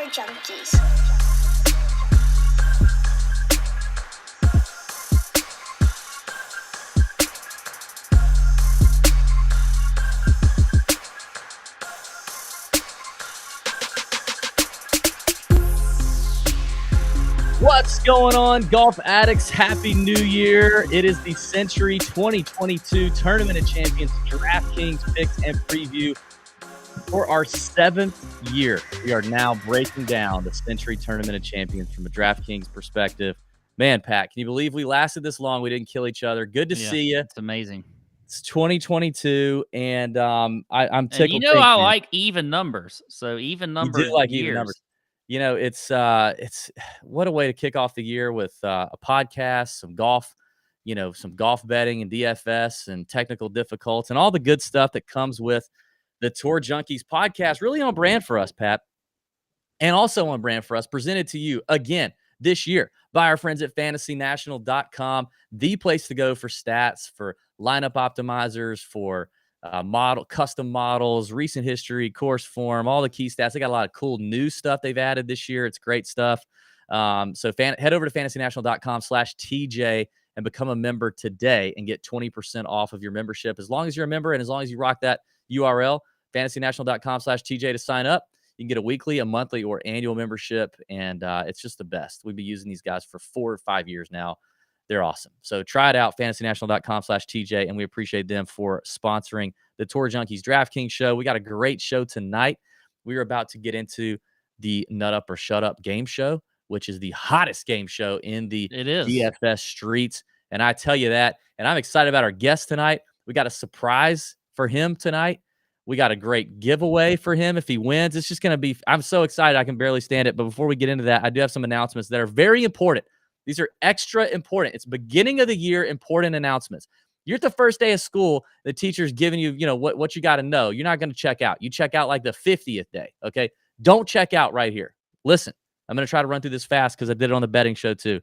Tour Junkies. What's going on, golf addicts? Happy New Year. It is the Sentry 2022 Tournament of Champions DraftKings picks and preview for our 7th year. We are now breaking down the Sentry Tournament of Champions from a DraftKings perspective. Man, Pat, can you believe we lasted this long? We didn't kill each other. Good to see you. It's amazing. It's 2022, and I'm tickled. And you know, I like even numbers. So even numbers. You do like even numbers. You know, it's what a way to kick off the year with a podcast, some golf, some golf betting and DFS and technical difficulties and all the good stuff that comes with the Tour Junkies podcast. Really on brand for us, Pat, and also on brand for us. Presented to you again this year by our friends at fantasynational.com, the place to go for stats, for lineup optimizers, for custom models, recent history, course form, all the key stats. They got a lot of cool new stuff they've added this year. It's great stuff. So head over to fantasynational.com/TJ and become a member today and get 20% off of your membership. As long as you're a member and as long as you rock that URL, fantasynational.com/TJ to sign up. You can get a weekly, a monthly, or annual membership, and it's just the best. We've been using these guys for 4 or 5 years now. They're awesome. So try it out, fantasynational.com/TJ, and we appreciate them for sponsoring the Tour Junkies DraftKings show. We got a great show tonight. We are about to get into the Nut Up or Shut Up game show, which is the hottest game show in the DFS streets. And I tell you that, and I'm excited about our guest tonight. We got a surprise for him tonight. We got a great giveaway for him if he wins. It's just going to be – I'm so excited I can barely stand it. But before we get into that, I do have some announcements that are very important. These are extra important. It's beginning of the year important announcements. You're at the first day of school. The teacher's giving you, what you got to know. You're not going to check out. You check out like the 50th day, okay? Don't check out right here. Listen, I'm going to try to run through this fast because I did it on the betting show too.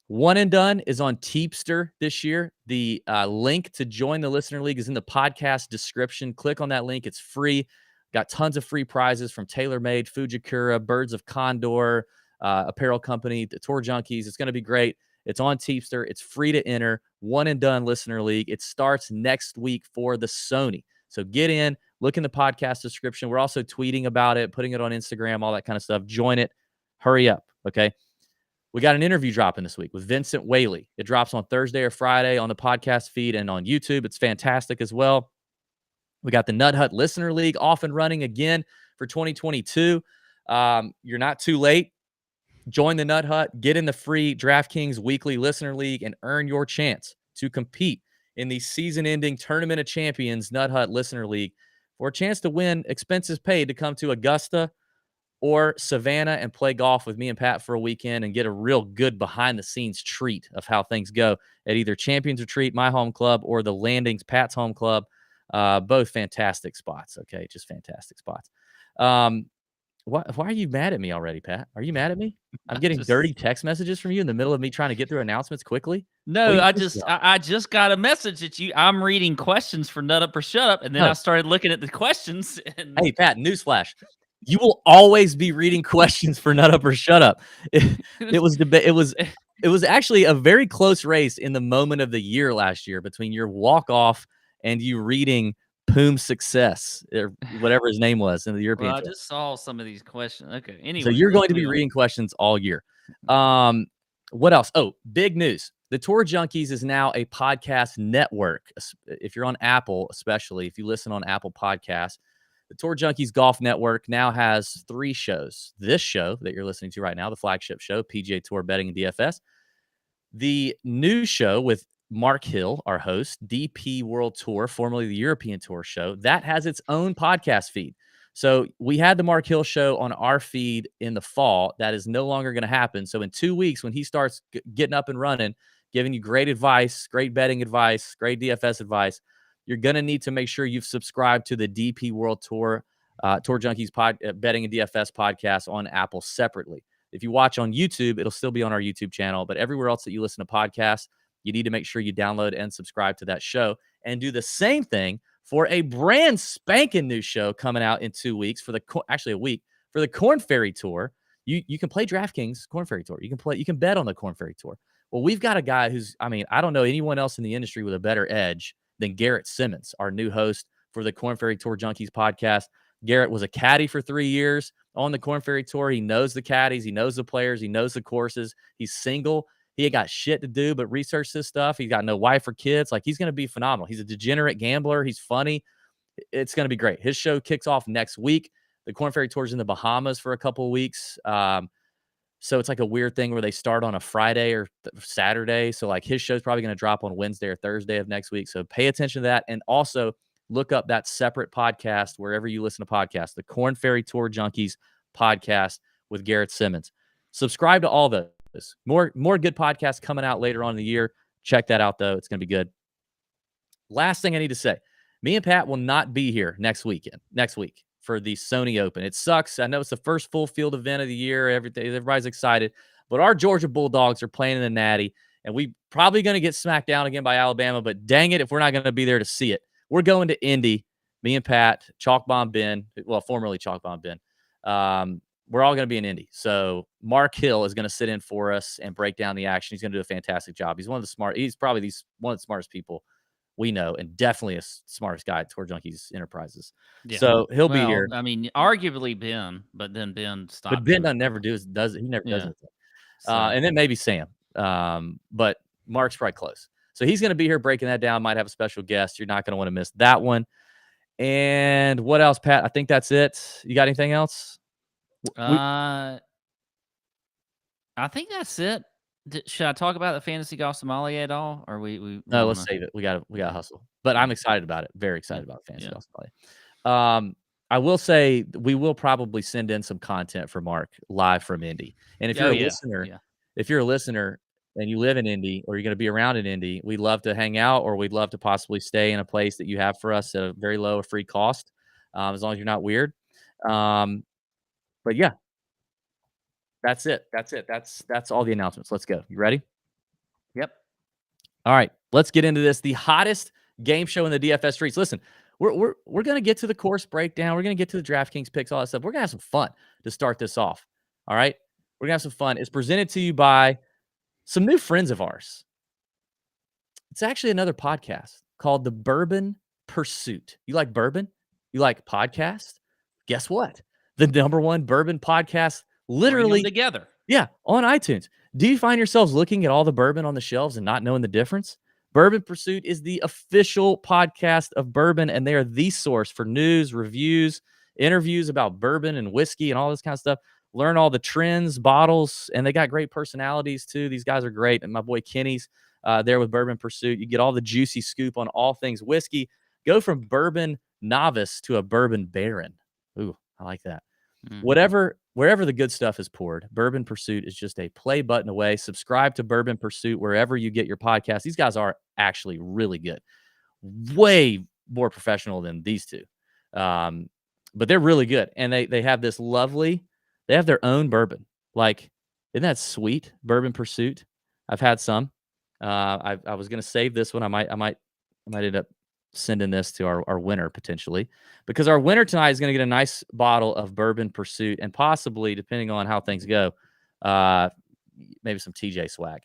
One and Done is on Teepster this year. The link to join the Listener League is in the podcast description. Click on that link. It's free. Got tons of free prizes from TaylorMade, Fujikura, Birds of Condor, apparel company, the Tour Junkies. It's going to be great. It's on Teepster. It's free to enter. One and Done Listener League. It starts next week for the Sony. So get in, look in the podcast description. We're also tweeting about it, putting it on Instagram, all that kind of stuff. Join it. Hurry up, okay? We got an interview dropping this week with Vincent Whaley. It drops on Thursday or Friday on the podcast feed and on YouTube. It's fantastic as well. We got the Nut Hut Listener League off and running again for 2022. You're not too late. Join the Nut Hut, get in the free DraftKings Weekly Listener League, and earn your chance to compete in the season-ending Tournament of Champions Nut Hut Listener League for a chance to win expenses paid to come to Augusta or Savannah and play golf with me and Pat for a weekend and get a real good behind-the-scenes treat of how things go at either Champions Retreat, my home club, or the Landings, Pat's home club. Both fantastic spots, okay? Just fantastic spots. Why are you mad at me already, Pat? Are you mad at me? I'm getting dirty text messages from you in the middle of me trying to get through announcements quickly. No, I just got a message at you. I'm reading questions for Nut Up or Shut Up, and then I started looking at the questions. And hey, Pat, newsflash. You will always be reading questions for Nut Up or Shut Up. It was actually a very close race in the moment of the year last year between your walk-off and you reading Poom's Success, or whatever his name was in the European Tour. I just saw some of these questions. Okay, anyway. So you're going to be reading questions all year. What else? Oh, big news. The Tour Junkies is now a podcast network. If you're on Apple, especially if you listen on Apple Podcasts, the Tour Junkies Golf Network now has 3 shows. This show that you're listening to right now, the flagship show, PGA Tour Betting and DFS. The new show with Mark Hill, our host, DP World Tour, formerly the European Tour show, that has its own podcast feed. So we had the Mark Hill show on our feed in the fall. That is no longer going to happen. So in 2 weeks, when he starts getting up and running, giving you great advice, great betting advice, great DFS advice, you're going to need to make sure you've subscribed to the DP World Tour, Tour Junkies Betting and DFS podcast on Apple separately. If you watch on YouTube, it'll still be on our YouTube channel. But everywhere else that you listen to podcasts, you need to make sure you download and subscribe to that show and do the same thing for a brand spanking new show coming out in 2 weeks actually a week For the Corn Ferry Tour, you can play DraftKings Corn Ferry Tour. You can bet on the Corn Ferry Tour. Well, we've got a guy who's, I don't know anyone else in the industry with a better edge than Garrett Simmons, our new host for the Corn Ferry Tour Junkies podcast. Garrett was a caddy for 3 years on the Corn Ferry Tour. He knows the caddies. He knows the players. He knows the courses. He's single. He ain't got shit to do but research this stuff. He's got no wife or kids. Like, he's going to be phenomenal. He's a degenerate gambler. He's funny. It's going to be great. His show kicks off next week. The Corn Ferry Tour's in the Bahamas for a couple of weeks. So it's like a weird thing where they start on a Friday or Saturday. So like his show's probably going to drop on Wednesday or Thursday of next week. So pay attention to that. And also look up that separate podcast wherever you listen to podcasts, the Corn Ferry Tour Junkies podcast with Garrett Simmons. Subscribe to all those. More good podcasts coming out later on in the year. Check that out, though. It's going to be good. Last thing I need to say, me and Pat will not be here next week for the Sony Open. It sucks. I know it's the first full field event of the year. Everybody's excited. But our Georgia Bulldogs are playing in the Natty, and we probably going to get smacked down again by Alabama. But dang it if we're not going to be there to see it. We're going to Indy, me and Pat, Chalk Bomb Ben, well, formerly Chalk Bomb Ben. We're all going to be in Indy. So Mark Hill is going to sit in for us and break down the action. He's going to do a fantastic job. He's probably one of the smartest people we know, and definitely a smartest guy at Tour Junkies Enterprises. Yeah. So he'll be here. I mean, arguably Ben, but then Ben stopped. But Ben never does it. He never does it. So. And then maybe Sam. But Mark's probably close. So he's going to be here breaking that down. Might have a special guest. You're not going to want to miss that one. And what else, Pat? I think that's it. You got anything else? I think that's it. Should I talk about the fantasy golf sommelier at all? Or we no, let's save it. We got to hustle. But I'm excited about it. Very excited about fantasy golf sommelier. I will say we will probably send in some content for Mark live from Indy. And if you're a listener and you live in Indy or you're going to be around in Indy, we'd love to hang out, or we'd love to possibly stay in a place that you have for us at a very low free cost, as long as you're not weird. But yeah, that's it. That's all the announcements. Let's go. You ready? Yep. All right, let's get into this. The hottest game show in the DFS streets. Listen, we're going to get to the course breakdown. We're going to get to the DraftKings picks, all that stuff. We're going to have some fun to start this off. All right, we're going to have some fun. It's presented to you by some new friends of ours. It's actually another podcast called The Bourbon Pursuit. You like bourbon? You like podcasts? Guess what? The #1 bourbon podcast, literally together. Yeah, on iTunes. Do you find yourselves looking at all the bourbon on the shelves and not knowing the difference? Bourbon Pursuit is the official podcast of bourbon, and they are the source for news, reviews, interviews about bourbon and whiskey and all this kind of stuff. Learn all the trends, bottles, and they got great personalities too. These guys are great. And my boy Kenny's there with Bourbon Pursuit. You get all the juicy scoop on all things whiskey. Go from bourbon novice to a bourbon baron. Ooh, I like that. Wherever the good stuff is poured, Bourbon Pursuit is just a play button away. Subscribe to Bourbon Pursuit wherever you get your podcast. These guys are actually really good. Way more professional than these two. But they're really good. And they have this they have their own bourbon. Like, isn't that sweet? Bourbon Pursuit. I've had some. I was going to save this one. I might end up sending this to our winner potentially, because our winner tonight is going to get a nice bottle of Bourbon Pursuit, and possibly, depending on how things go, maybe some TJ swag.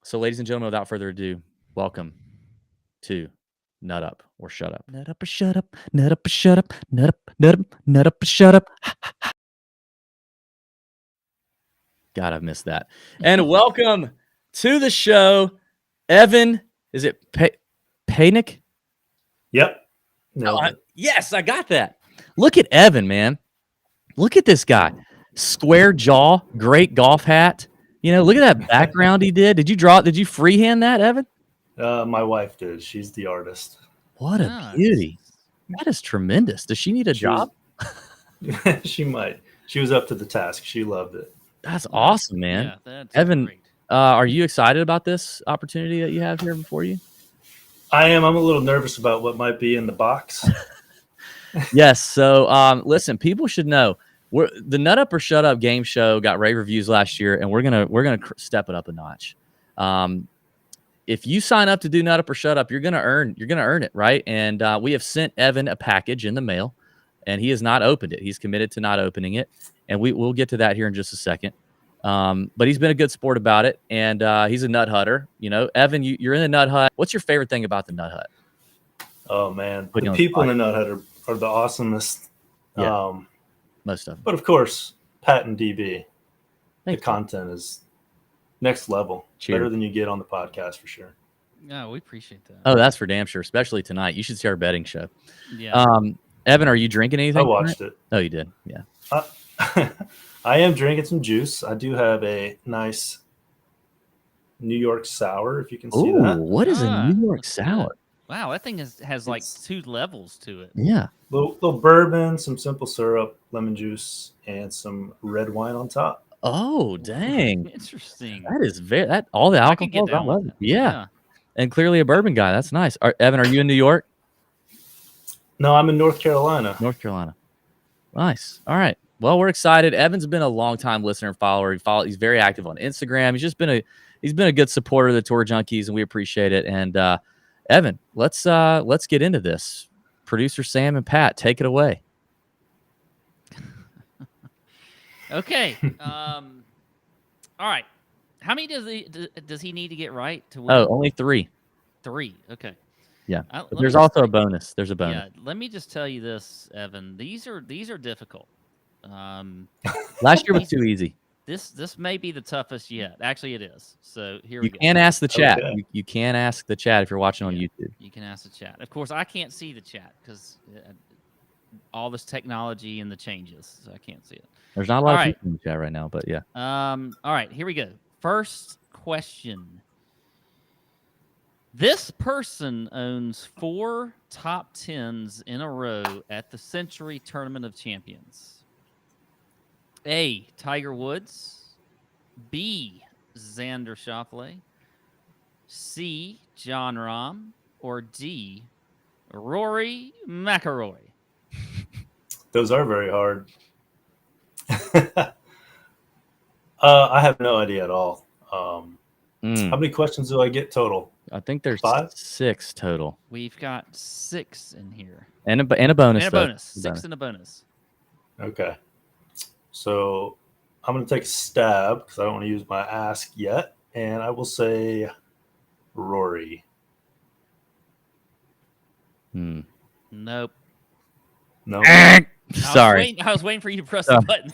So, ladies and gentlemen, without further ado, welcome to Nut Up or Shut Up. Nut up or shut up. Nut up or shut up. Nut up. Nut up. Nut up or shut up. God, I've missed that. And welcome to the show, Evan. Is it Panic? Yep. Yes, I got that. Look at Evan, man. Look at this guy. Square jaw, great golf hat. Look at that background he did. Did you freehand that, Evan? My wife did. She's the artist. What a beauty. That is tremendous. Does she need a job? She might. She was up to the task. She loved it. That's awesome, man. Yeah, that's Evan, great. Are you excited about this opportunity that you have here before you? I am. I'm a little nervous about what might be in the box. Yes. So, listen, people should know the Nut Up or Shut Up game show got rave reviews last year, and we're gonna step it up a notch. If you sign up to do Nut Up or Shut Up, you're gonna earn it, right? And we have sent Evan a package in the mail, and he has not opened it. He's committed to not opening it, and we'll get to that here in just a second. But he's been a good sport about it, and he's a nut hutter. You know, Evan, you're in the nut hut. What's your favorite thing about the nut hut? Oh man, the people in the nut hut are the awesomest. Yeah, most of them. But of course, Pat and DB, the Thanks, content is next level. Cheers. Better than you get on the podcast for sure. No, we appreciate that. Oh, that's for damn sure. Especially tonight. You should see our betting show. Yeah. Evan, are you drinking anything? I watched it. Oh, you did. Yeah. I am drinking some juice. I do have a nice New York sour, if you can see that. What is a New York that's sour? good. Wow, that thing has like 2 levels to it. Yeah. Little bourbon, some simple syrup, lemon juice, and some red wine on top. Oh, dang. Interesting. That is all the I can get alcohol. down with that. Yeah. And clearly a bourbon guy. That's nice. Evan, are you in New York? No, I'm in North Carolina. North Carolina. Nice. All right. Well, we're excited. Evan's been a long-time listener and follower. He's very active on Instagram. He's been a good supporter of the Tour Junkies, and we appreciate it. And Evan, let's get into this. Producer Sam and Pat, take it away. Okay. All right. How many does he need to get right to win? Oh, only 3. 3. Okay. Yeah. Let But me there's just also a say- bonus. There's a bonus. Yeah. Let me just tell you this, Evan. These are difficult. Last year was too easy. This may be the toughest yet. Actually, it is. So here we You go. can ask the chat. Okay. You can ask the chat if you're watching on Yeah. YouTube. You can ask the chat. Of course, I can't see the chat because all this technology and the changes, so I can't see it. There's not a lot of All right. people in the chat right now, but yeah. All right, here we go. First question. This person owns 4 top 10s in a row at the Sentry Tournament of Champions. A. Tiger Woods. B. Xander Schauffele. C. John Rahm. Or D. Rory McIlroy. Those are very hard. I have no idea at all. How many questions do I get total? I think there's 5? 6 total. We've got 6 in here. And a bonus. And a though. bonus. A 6 bonus. and a bonus. Okay. So I'm going to take a stab because I don't want to use my ask yet. And I will say Rory. Nope. No. Sorry. I was waiting for you to press the button.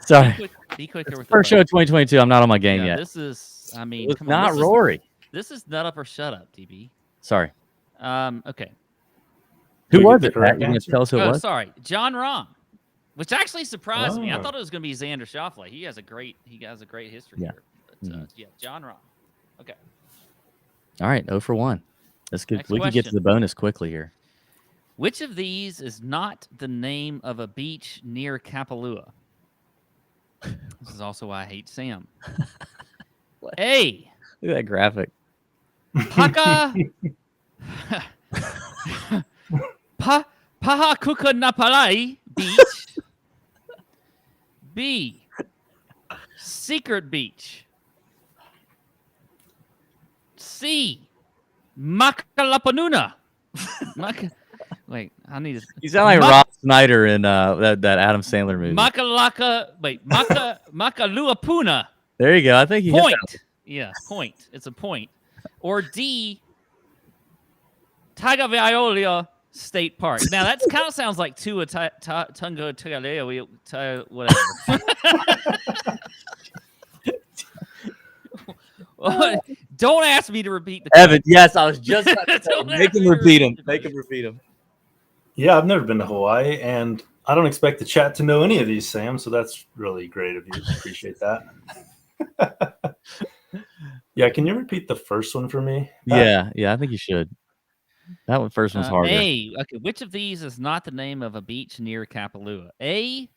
Sorry. Be quicker with the First show button. of 2022. I'm not on my game Yeah, yet. This is, I mean, It was come on, not Rory. This is nut up or shut up, DB. Sorry. Okay. Who we was get it, the Pat? correct You going to answer? tell us who it Oh, was? sorry, John Rahm, which actually surprised me. I Oh. thought it was going to be Xander Schauffele. He has a great history Yeah. here. But, Mhm. yeah, John Rahm. Okay. All right. 0 for 1. That's good. Next We can get to question. the bonus quickly here. Which of these is not the name of a beach near Kapalua? This is also why I hate Sam. What? A. Look at that graphic. Pahakukanapalai Beach. B. Secret Beach. C. Makalapanuna. Wait, I need to. You sound like Rob Snyder in that Adam Sandler movie. Makaluapuna. There you go. I think you hit Point. that. Yeah, point. It's a point. Or D. Tagavaiolia State Park. Now that kind of sounds like Tua Tungo Tagaleo, whatever. Don't ask me to repeat the Evan, yes, I was just about to say, Don't make ask him me to repeat him. repeat Make it. him repeat him. Yeah, I've never been to Hawaii, and I don't expect the chat to know any of these, Sam. So that's really great of you. Appreciate that. Yeah, can you repeat the first one for me? Yeah, I think you should. That one first one's harder. A. Okay, which of these is not the name of a beach near Kapalua? A.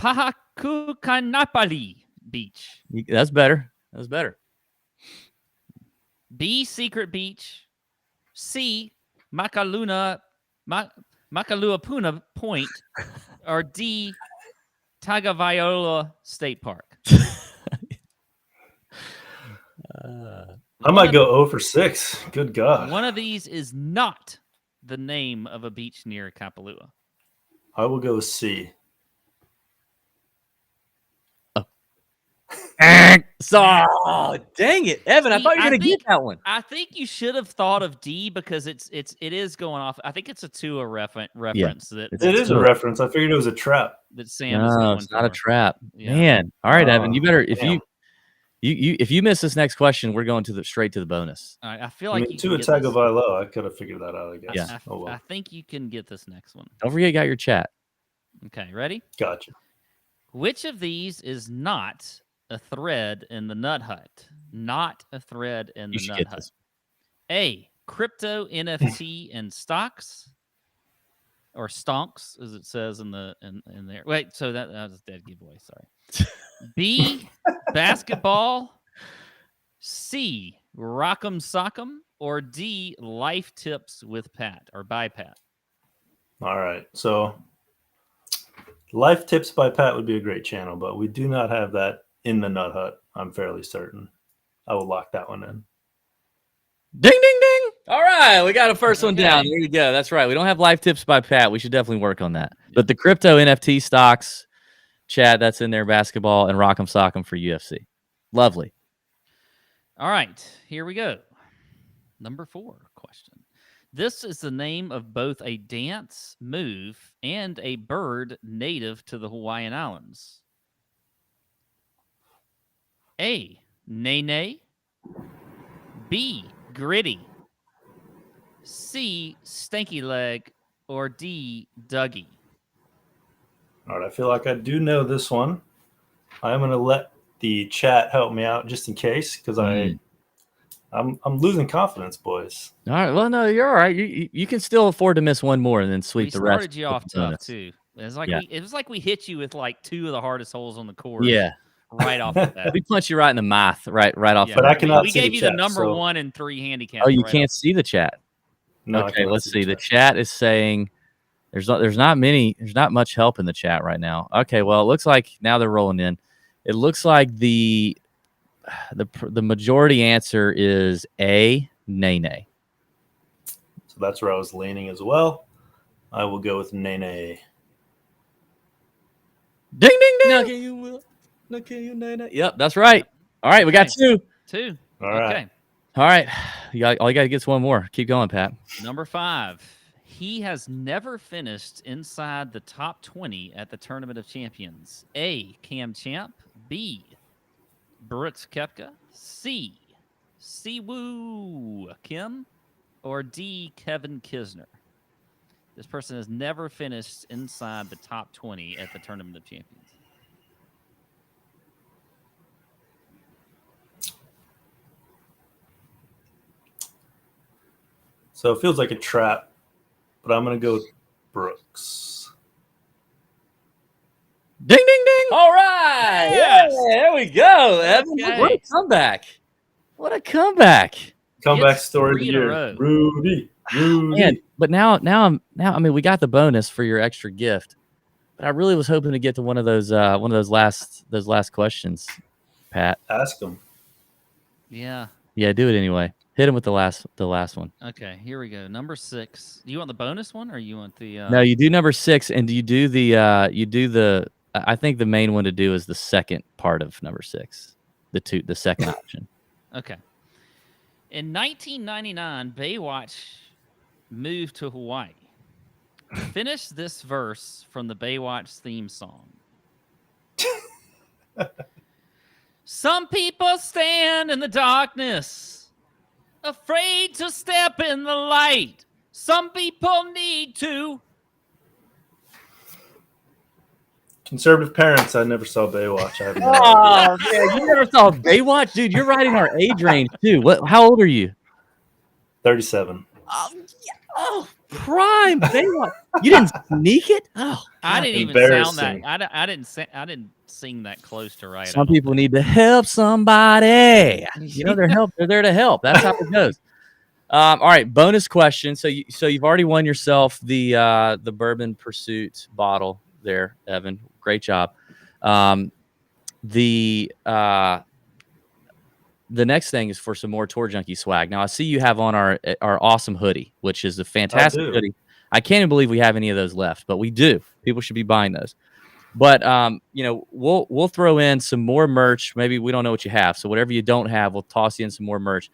Pahakukanapali Beach. That's better. That's better. B. Secret Beach. C. Makaluapuna Point. Or D. Tagavaiola State Park. I might go 0 for 6. Good God. One of these is not the name of a beach near Kapalua. I will go with C. So, dang it, Evan! I See, thought you were gonna get that one. I think you should have thought of D because it is going off. I think it's a Tua reference that It is a reference. I figured it was a trap. that Sam is No, going it's for. not a trap, Yeah. man. All right, Evan, you better if damn. if you miss this next question, we're going straight to the bonus. All right, I feel I like mean, you Tua can get this. Tagovailoa. I could have figured that out, I guess. Yeah. Oh, well. I think you can get this next one. Don't forget, you got your chat. Okay, ready? Gotcha. Which of these is not a thread in the Nut Hut? Not a thread in You the should Nut get Hut. this. A. Crypto, NFT, and stocks, or stonks, as it says in there. Wait, so that was a dead giveaway. Sorry. B. Basketball. C. Rock'em Sock'em, or D. Life Tips with Pat or by Pat. All right. So, Life Tips by Pat would be a great channel, but we do not have that in the Nut Hut. I'm fairly certain. I will lock that one in. Ding, ding, ding. All right, we got a first one Okay. down. There you go. That's right. We don't have life tips by Pat. We should definitely work on that. But the crypto NFT stocks, Chad, that's in there, basketball, and Rock'em Sock'em for UFC. Lovely. All right, here we go. Number 4 question. This is the name of both a dance move and a bird native to the Hawaiian Islands. A. Nene. B. Gritty. C. Stanky Leg. Or D. Dougie. All right. I feel like I do know this one. I'm going to let the chat help me out just in case because I'm losing confidence, boys. All right. Well, no, you're all right. You can still afford to miss one more and then sweep We the rest. started you off with the tough bonus. too. It was like Yeah. it was like we hit you with like 2 of the hardest holes on the course. Yeah. Right off the bat. We punch you right in the mouth, right off. Yeah. But I the cannot we see gave the you the chat, number so- 1 and 3 handicap. Oh, you right can't off. see the chat. No, I Okay, cannot let's see. The chat. chat is saying there's not much help in the chat right now. Okay, well, it looks like now they're rolling in. It looks like the majority answer is A, Nene. So that's where I was leaning as well. I will go with Nene. Ding, ding, ding. Okay, you, Nene. Yep, that's right. All right, we got Okay. 2. 2. All right. Okay. All right, all you got to get is one more. Keep going, Pat. Number 5. He has never finished inside the top 20 at the Tournament of Champions. A. Cam Champ. B. Brooks Koepka. C. Siwoo Kim. Or D. Kevin Kisner. This person has never finished inside the top 20 at the Tournament of Champions. So it feels like a trap, but I'm going to go with Brooks. Ding, ding, ding. All right. Yes. Yeah, there we go, Evan. Okay. What a comeback. What a comeback. Comeback It's story of 3 the in a year. row. Rudy. Man, but now I mean, we got the bonus for your extra gift. But I really was hoping to get to one of those last questions, Pat. Ask him. Yeah. Yeah, do it anyway. Hit him with the last one. Okay, here we go. Number 6. Do you want the bonus one or you want the No, you do number 6, and you do the I think the main one to do is the second part of number 6. The second option. Okay. In 1999, Baywatch moved to Hawaii. Finish this verse from the Baywatch theme song. Some people stand in the darkness, afraid to step in the light. Some people need to. Conservative parents. I never saw Baywatch. I have no idea. Oh, man, you never saw Baywatch? Dude, you're right in our age range, too. How old are you? 37. Oh, prime Baywatch. You didn't sneak it? Oh, I didn't even sound that. Embarrassing. I didn't sing that close to right. some people need to help somebody. You know, they're there to help. That's how it goes. All right, bonus question. So you've already won yourself the Bourbon Pursuit bottle there, Evan. Great job. The next thing is for some more Tour Junkie swag. Now I see you have on our awesome hoodie, which is a fantastic do. hoodie. I can't even believe we have any of those left, but we do. People should be buying those. But we'll throw in some more merch. Maybe we don't know what you have, so whatever you don't have, we'll toss you in some more merch.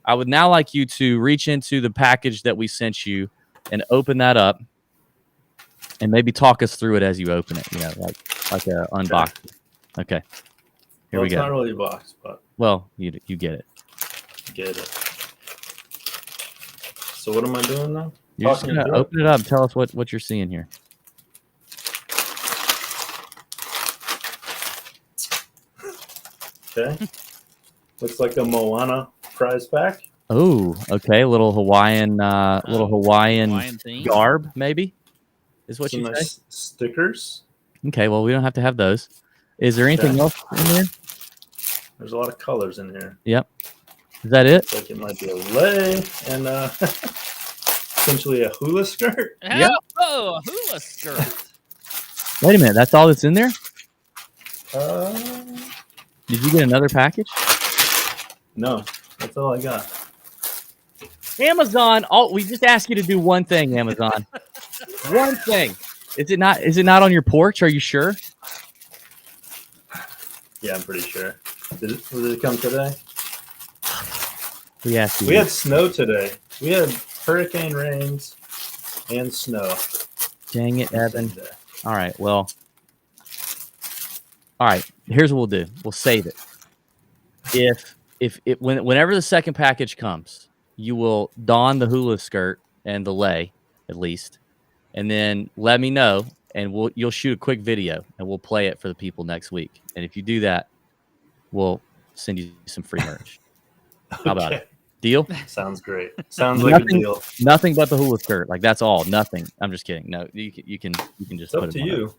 I would now like you to reach into the package that we sent you and open that up, and maybe talk us through it as you open it. Like a unboxing. Okay. Here we it's go. not really a box, but You get it. get it. So what am I doing now? You're just gonna open it up. Tell us what you're seeing here. Okay. Looks like a Moana prize pack. Oh, okay. Little Hawaiian theme. garb, maybe, is what Some you say. nice stickers. Okay, well, we don't have to have those. Is there anything else in there? There's a lot of colors in here. Yep. Is that it? Looks like it might be a lei and essentially a hula skirt. Yep. Oh, a hula skirt. Wait a minute. That's all that's in there? Uh, Did you get another package? no, that's all I got. Amazon. Oh, we just asked you to do one thing, Amazon. One thing. Is it not on your porch? Are you sure? Yeah, I'm pretty sure. Did it come today? We asked you. We had snow today. We had hurricane rains and snow. Dang it, Evan. Today. All right. Well. All right. Here's what we'll do. We'll save it. Whenever the second package comes, you will don the hula skirt and the lei, at least, and then let me know, and you'll shoot a quick video, and we'll play it for the people next week. And if you do that, we'll send you some free merch. How about it? Deal? Sounds great. Sounds like a deal. Nothing but the hula skirt. Like, that's all. Nothing. I'm just kidding. No, you can just It's put up it to on you.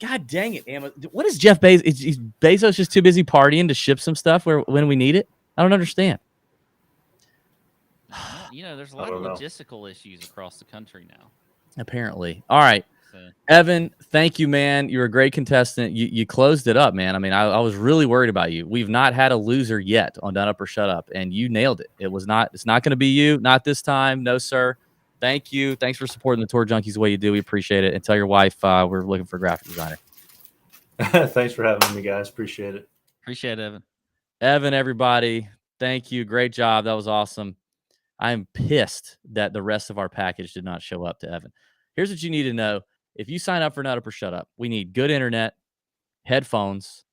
God dang it, Amazon. What is Jeff Bezos? Is Bezos just too busy partying to ship some stuff when we need it? I don't understand. There's a lot of logistical issues across the country now. Apparently. All right. So. Evan, thank you, man. You're a great contestant. You closed it up, man. I mean, I was really worried about you. We've not had a loser yet on Done Up or Shut Up, and you nailed it. It's not going to be you. Not this time. No, sir. Thank you. Thanks for supporting the Tour Junkies the way you do. We appreciate it. And tell your wife we're looking for a graphic designer. Thanks for having me, guys. Appreciate it. Appreciate it, Evan. Evan, everybody, thank you. Great job. That was awesome. I'm pissed that the rest of our package did not show up to Evan. Here's what you need to know. If you sign up for Nut Up or Shut Up, we need good internet, headphones,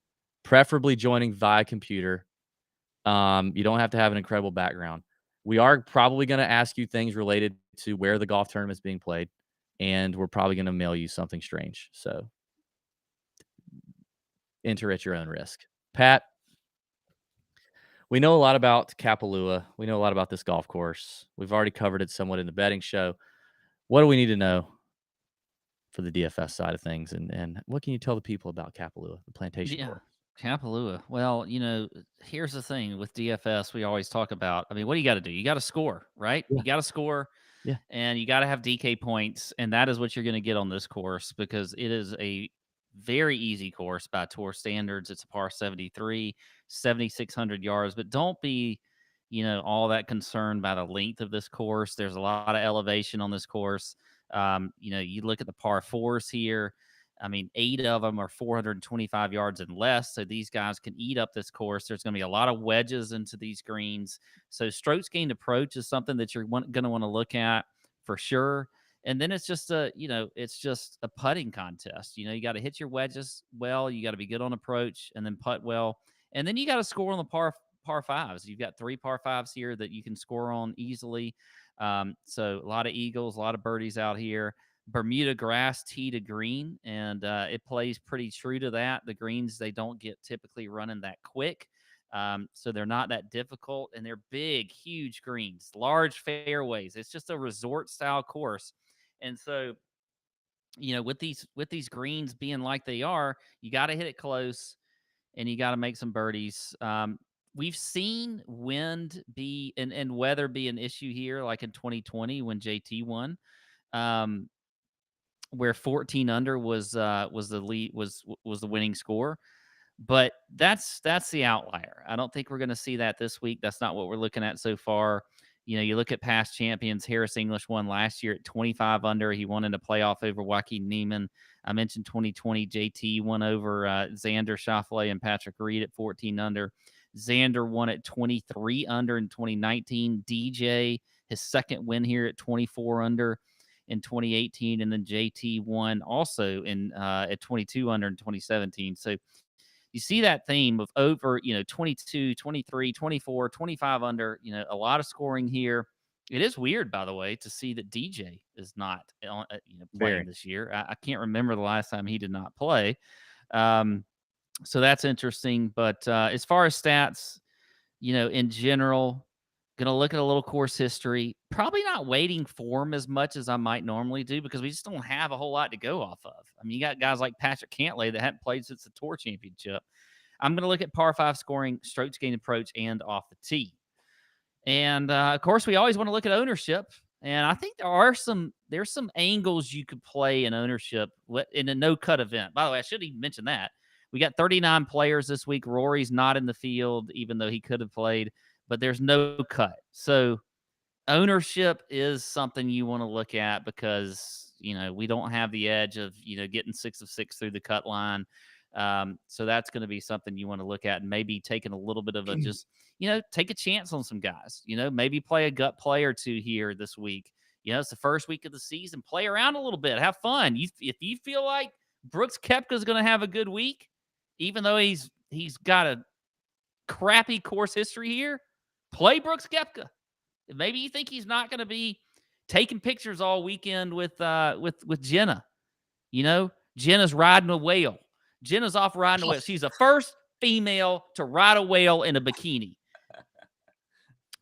preferably joining via computer. You don't have to have an incredible background. We are probably going to ask you things related to where the golf tournament is being played, and we're probably going to mail you something strange. So enter at your own risk. Pat, we know a lot about Kapalua. We know a lot about this golf course. We've already covered it somewhat in the betting show. What do we need to know for the DFS side of things? And what can you tell the people about Kapalua, the plantation course? Kapalua. Well, here's the thing with DFS, we always talk about, what do you got to do? You got to score, right? Yeah. You got to score. Yeah. And you got to have DK points. And that is what you're going to get on this course because it is a very easy course by tour standards. It's a par 73, 7,600 yards, but don't be, all that concerned by the length of this course. There's a lot of elevation on this course. You look at the par fours here. 8 of them are 425 yards and less. So these guys can eat up this course. There's going to be a lot of wedges into these greens. So strokes gained approach is something that you're going to want to look at for sure. And then it's just a putting contest. You got to hit your wedges well. You got to be good on approach and then putt well. And then you got to score on the par fives. You've got 3 par fives here that you can score on easily. So a lot of eagles, a lot of birdies out here. Bermuda grass tee to green, and it plays pretty true to that. The greens, they don't get typically running that quick, so they're not that difficult, and they're big, huge greens, large fairways. It's just a resort-style course, and so, with these greens being like they are, you got to hit it close, and you got to make some birdies. We've seen wind and weather be an issue here, like in 2020 when JT won. Where 14 under was the lead was the winning score, but that's the outlier. I don't think we're going to see that this week. That's not what we're looking at so far. You look at past champions. Harris English won last year at 25 under. He won in a playoff over Joaquin Neiman. I mentioned 2020 JT won over Xander Schauffele and Patrick Reed at 14 under. Xander won at 23 under in 2019. DJ, his second win here at 24 under in 2018, and then JT won also at 22 under in 2017. So you see that theme of over, 22, 23, 24, 25 under, a lot of scoring here. It is weird, by the way, to see that DJ is not playing this year. I can't remember the last time he did not play. So that's interesting. But as far as stats, in general, going to look at a little course history, probably not weighting form as much as I might normally do because we just don't have a whole lot to go off of. I mean, you got guys like Patrick Cantlay that haven't played since the Tour Championship. I'm going to look at par 5 scoring, strokes gained approach, and off the tee. And, of course, we always want to look at ownership. And I think there's some angles you could play in ownership in a no-cut event. By the way, I should even mention that. We got 39 players this week. Rory's not in the field, even though he could have played. But there's no cut. So ownership is something you want to look at because, we don't have the edge of, getting 6 of 6 through the cut line. So that's going to be something you want to look at and maybe taking a little bit of a just, take a chance on some guys, maybe play a gut play or two here this week. It's the first week of the season. Play around a little bit. Have fun. If you feel like Brooks Koepka is going to have a good week, even though he's got a crappy course history here, play Brooks Koepka. Maybe you think he's not going to be taking pictures all weekend with Jenna. Jenna's riding a whale. Jenna's off riding a whale. She's the first female to ride a whale in a bikini.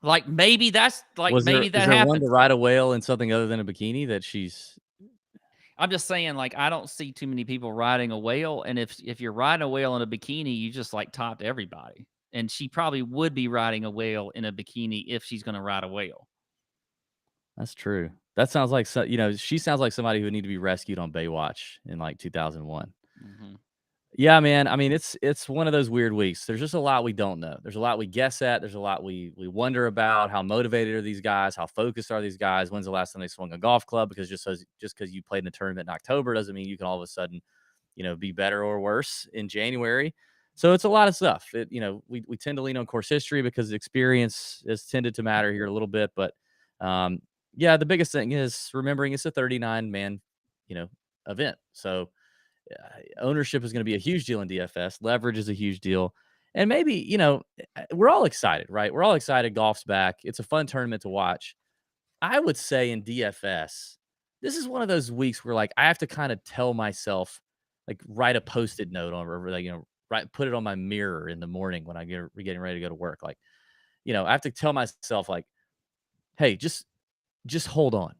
Like maybe that's like Was maybe there, that is there happens. one to ride a whale in something other than a bikini that she's? I'm just saying, like, I don't see too many people riding a whale, and if you're riding a whale in a bikini, you just like topped everybody. And she probably would be riding a whale in a bikini if she's going to ride a whale. That's true. That sounds like she sounds like somebody who would need to be rescued on Baywatch in like 2001. Mm-hmm. Yeah, man. I mean, it's one of those weird weeks. There's just a lot we don't know. There's a lot we guess at. There's a lot we wonder about. How motivated are these guys? How focused are these guys? When's the last time they swung a golf club? Because just because you played in a tournament in October doesn't mean you can all of a sudden, be better or worse in January. So it's a lot of stuff. We tend to lean on course history because experience has tended to matter here a little bit. But yeah, the biggest thing is remembering it's a 39-man, event. So ownership is going to be a huge deal in DFS. Leverage is a huge deal. And maybe, we're all excited, right? We're all excited. Golf's back. It's a fun tournament to watch. I would say in DFS, this is one of those weeks where like I have to kind of tell myself, like write a Post-it note on, or like, put it on my mirror in the morning when I getting ready to go to work. Like, I have to tell myself like, hey, just hold on,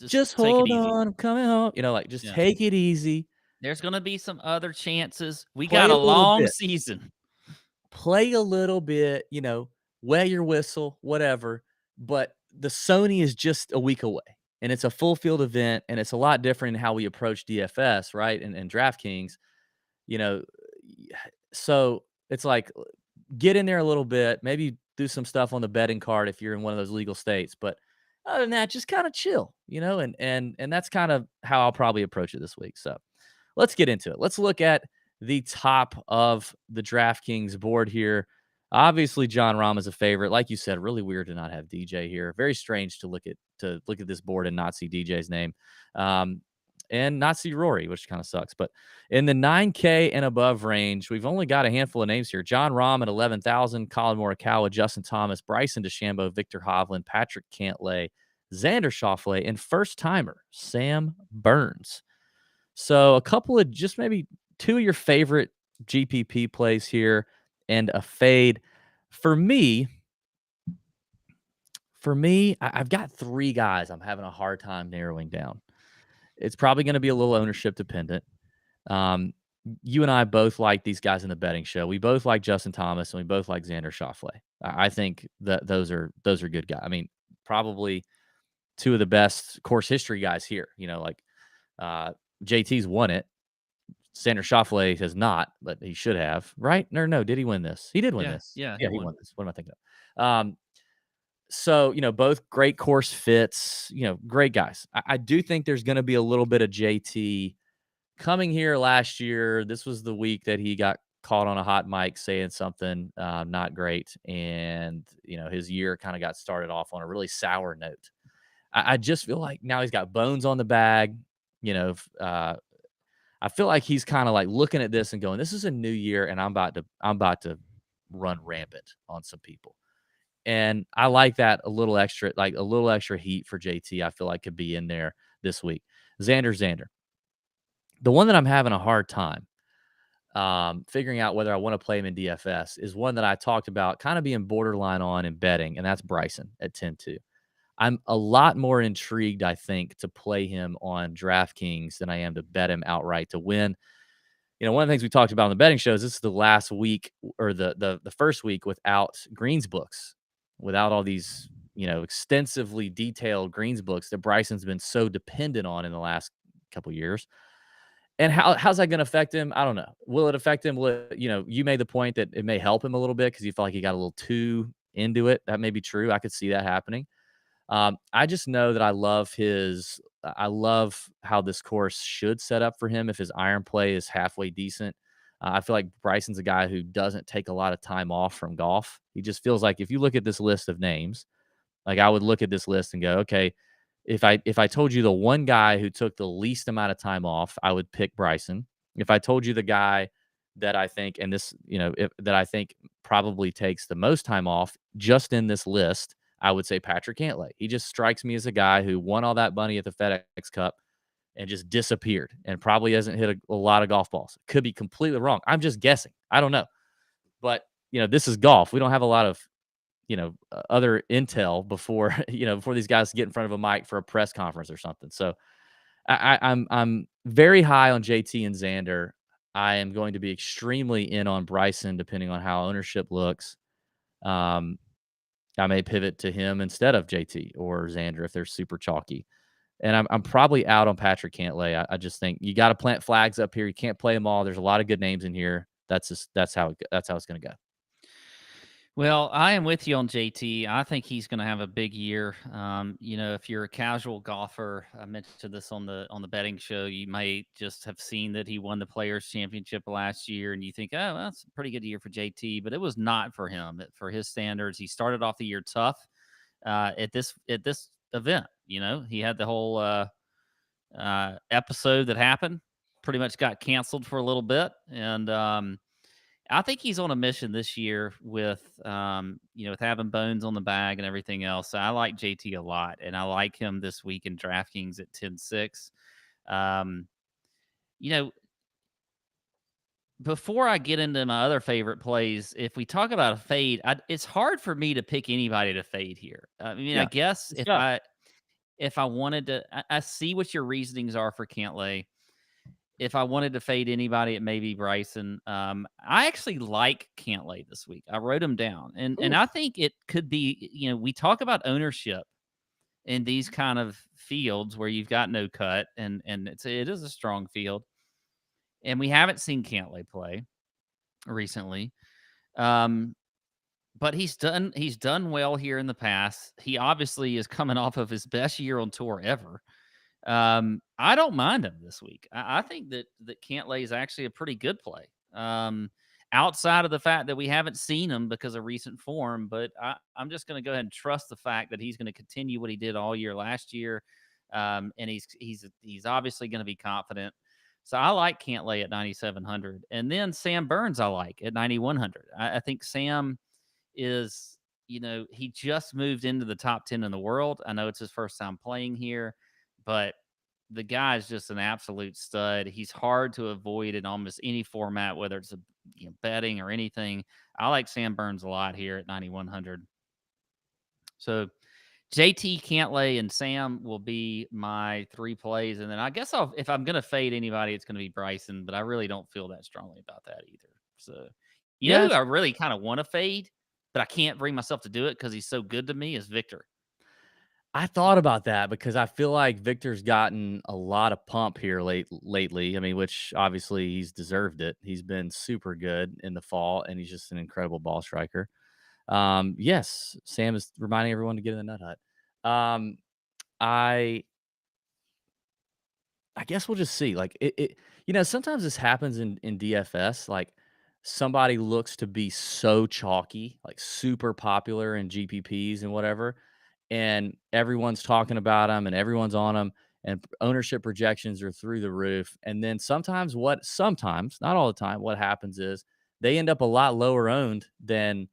just hold on. I'm coming home, just take it easy. There's going to be some other chances. We got a long season. Play a little bit, wet your whistle, whatever. But the Sony is just a week away, and it's a full field event, and it's a lot different in how we approach DFS, right? And DraftKings, so it's like get in there a little bit, maybe do some stuff on the betting card if you're in one of those legal states. But other than that, just kind of chill, and that's kind of how I'll probably approach it this week. So let's get into it. Let's look at the top of the DraftKings board here. Obviously, Jon Rahm is a favorite. Like you said, really weird to not have DJ here. Very strange to look at this board and not see DJ's name, and not see Rory, which kind of sucks. But in the 9K and above range, we've only got a handful of names here. Jon Rahm at 11,000, Colin Morikawa, Justin Thomas, Bryson DeChambeau, Victor Hovland, Patrick Cantlay, Xander Schauffele, and first-timer Sam Burns. So a couple of just maybe two of your favorite GPP plays here and a fade. For me, I've got three guys I'm having a hard time narrowing down. It's probably going to be a little ownership dependent. You and I both like these guys in the betting show. We both like Justin Thomas and we both like Xander Schauffele. I think that those are good guys. I mean, probably two of the best course history guys here. JT's won it. Xander Schauffele has not, but he should have, right? No, did he win this? He did win this. Yeah, he won this. What am I thinking of? So, both great course fits, great guys. I do think there's going to be a little bit of JT coming here last year. This was the week that he got caught on a hot mic saying something not great. And, his year kind of got started off on a really sour note. I just feel like now he's got bones on the bag. I feel like he's kind of like looking at this and going, this is a new year and I'm about to run rampant on some people. And I like that a little extra heat for JT. I feel like could be in there this week. Xander. The one that I'm having a hard time figuring out whether I want to play him in DFS is one that I talked about kind of being borderline on in betting, and that's Bryson at 10-2. I'm a lot more intrigued, I think, to play him on DraftKings than I am to bet him outright to win. One of the things we talked about on the betting shows, this is the last week or the first week without greens books, without all these, extensively detailed greens books that Bryson's been so dependent on in the last couple years. And how's that going to affect him? I don't know. Will it affect him? You made the point that it may help him a little bit because you felt like he got a little too into it. That may be true. I could see that happening. I just know that I love how this course should set up for him if his iron play is halfway decent. I feel like Bryson's a guy who doesn't take a lot of time off from golf. He just feels like if you look at this list of names, like I would look at this list and go, okay, if I told you the one guy who took the least amount of time off, I would pick Bryson. If I told you the guy that I think, and this, that I think probably takes the most time off just in this list, I would say Patrick Cantlay. He just strikes me as a guy who won all that money at the FedEx Cup and just disappeared and probably hasn't hit a lot of golf balls. Could be completely wrong. I'm just guessing. I don't know. But, this is golf. We don't have a lot of, other intel before these guys get in front of a mic for a press conference or something. So I'm very high on JT and Xander. I am going to be extremely in on Bryson, depending on how ownership looks. I may pivot to him instead of JT or Xander if they're super chalky. And I'm probably out on Patrick Cantlay. I just think you got to plant flags up here. You can't play them all. There's a lot of good names in here. That's how it's going to go. Well, I am with you on JT. I think he's going to have a big year. If you're a casual golfer, I mentioned this on the betting show, you may just have seen that he won the Players Championship last year, and you think, oh, that's a pretty good year for JT, but it was not for him. For his standards, he started off the year tough at this event. He had the whole episode that happened, pretty much got canceled for a little bit, and I think he's on a mission this year with having bones on the bag and everything else. So I like JT a lot, and I like him this week in DraftKings at 10-6. Before I get into my other favorite plays, if we talk about a fade, it's hard for me to pick anybody to fade here. I guess if I wanted to, I see what your reasonings are for Cantlay. If I wanted to fade anybody, it may be Bryson. I actually like Cantlay this week. I wrote him down, and I think it could be. We talk about ownership in these kind of fields where you've got no cut, and it is a strong field, and we haven't seen Cantlay play recently. But he's done well here in the past. He obviously is coming off of his best year on tour ever. I don't mind him this week. I think that Cantlay is actually a pretty good play. Outside of the fact that we haven't seen him because of recent form, but I'm just going to go ahead and trust the fact that he's going to continue what he did all year last year. And he's obviously going to be confident. So I like Cantlay at 9,700, and then Sam Burns I like at 9,100. I think Sam is, he just moved into the top 10 in the world. I know it's his first time playing here, but the guy is just an absolute stud. He's hard to avoid in almost any format, whether it's betting or anything. I like Sam Burns a lot here at 9,100. So JT, Cantlay, and Sam will be my three plays. And then I guess if I'm going to fade anybody, it's going to be Bryson, but I really don't feel that strongly about that either. So, you know who I really kind of want to fade, but I can't bring myself to do it because he's so good to me, is Victor. I thought about that because I feel like Victor's gotten a lot of pump here lately. I mean, which obviously he's deserved it. He's been super good in the fall, and he's just an incredible ball striker. Yes, Sam is reminding everyone to get in the Nut Hut. I guess we'll just see. Like sometimes this happens in DFS. Like somebody looks to be so chalky, like super popular in GPPs and whatever, and everyone's talking about them and everyone's on them, and ownership projections are through the roof. And then sometimes, not all the time, what happens is they end up a lot lower owned than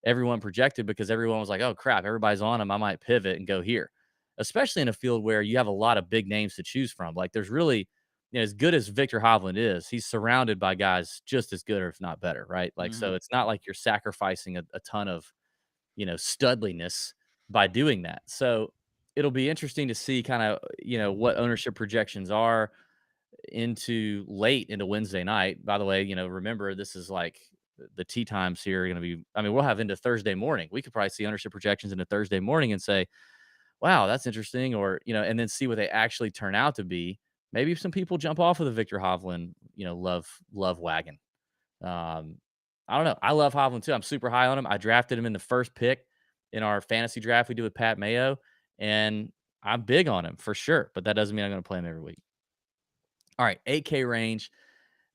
everyone projected because everyone was like, oh crap, everybody's on them. I might pivot and go here, especially in a field where you have a lot of big names to choose from. Like there's really, as good as Victor Hovland is, he's surrounded by guys just as good or if not better, right? Like, so it's not like you're sacrificing a ton of, studliness by doing that. So it'll be interesting to see kind of, what ownership projections are into late into Wednesday night. By the way, remember this is like the tee times here are going to be, we'll have into Thursday morning. We could probably see ownership projections into Thursday morning and say, wow, that's interesting. Or, and then see what they actually turn out to be. Maybe some people jump off of the Victor Hovland, love wagon. I don't know. I love Hovland too. I'm super high on him. I drafted him in the first pick in our fantasy draft we did with Pat Mayo, and I'm big on him for sure, but that doesn't mean I'm going to play him every week. All right, 8K range.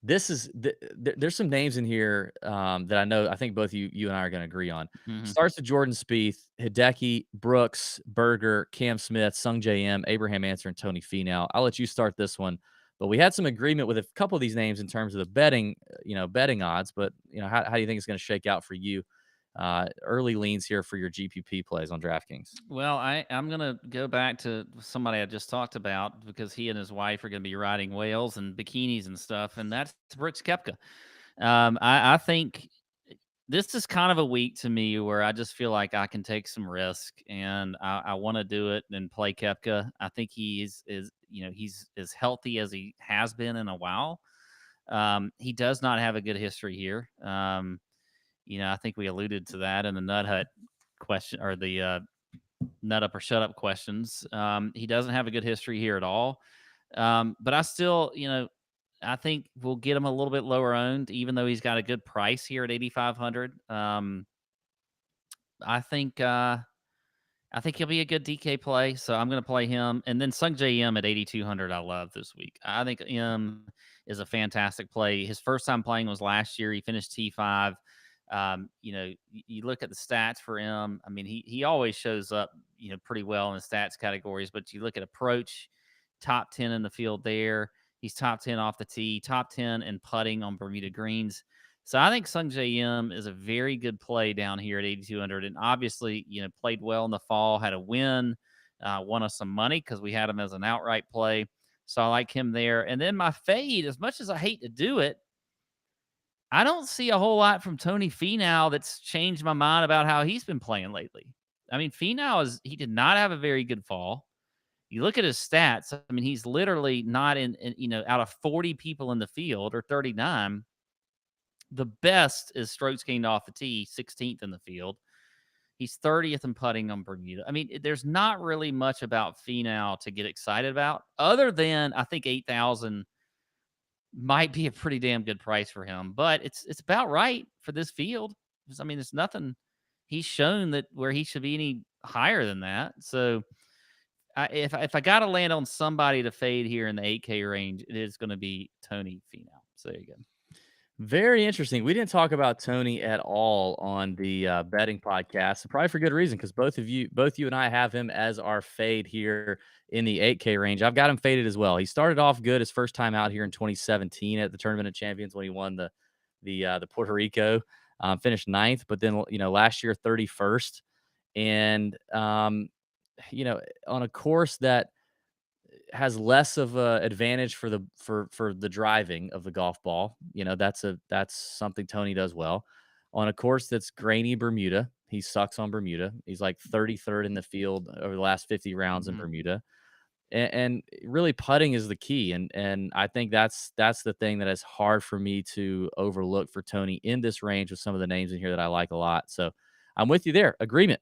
This is there's some names in here that I know. I think both you and I are going to agree on. Starts with Jordan Spieth, Hideki, Brooks, Berger, Cam Smith, Sung J M, Abraham Ancer, and Tony Finau. I'll let you start this one, but we had some agreement with a couple of these names in terms of the betting odds. But how do you think it's going to shake out for you? Early leans here for your GPP plays on DraftKings. Well, I'm going to go back to somebody I just talked about because he and his wife are going to be riding whales and bikinis and stuff, and that's Brooks Koepka. I think this is kind of a week to me where I just feel like I can take some risk, and I want to do it and play Koepka. I think he's as healthy as he has been in a while. He does not have a good history here. I think we alluded to that in the Nut Hut question or the nut up or shut up questions. He doesn't have a good history here at all. But I still, I think we'll get him a little bit lower owned, even though he's got a good price here at 8,500. I think he'll be a good DK play, so I'm going to play him. And then Sung J M at 8,200, I love this week. I think M is a fantastic play. His first time playing was last year. He finished T5. You look at the stats for him. He always shows up, pretty well in the stats categories. But you look at approach, top 10 in the field there. He's top 10 off the tee, top 10 in putting on Bermuda greens. So I think Sung J M is a very good play down here at 8,200, and obviously, played well in the fall, had a win, won us some money because we had him as an outright play. So I like him there. And then my fade, as much as I hate to do it, I don't see a whole lot from Tony Finau that's changed my mind about how he's been playing lately. Finau he did not have a very good fall. You look at his stats. He's literally not in out of 40 people in the field or 39. The best is strokes gained off the tee, 16th in the field. He's 30th in putting on Bermuda. There's not really much about Finau to get excited about, other than I think 8,000 might be a pretty damn good price for him. But it's about right for this field. There's nothing he's shown that where he should be any higher than that. So if I got to land on somebody to fade here in the 8K range, it is going to be Tony Finau. So there you go. Very interesting. We didn't talk about Tony at all on the betting podcast, and probably for good reason, because both you and I have him as our fade here in the 8K range. I've got him faded as well. He started off good his first time out here in 2017 at the Tournament of Champions when he won the Puerto Rico, finished 9th, but then last year 31st, and on a course that has less of a advantage for the driving of the golf ball. That's something Tony does well. On a course that's grainy Bermuda, he sucks on Bermuda. He's like 33rd in the field over the last 50 rounds in Bermuda. And really putting is the key. And I think that's the thing that is hard for me to overlook for Tony in this range with some of the names in here that I like a lot. So I'm with you there. Agreement.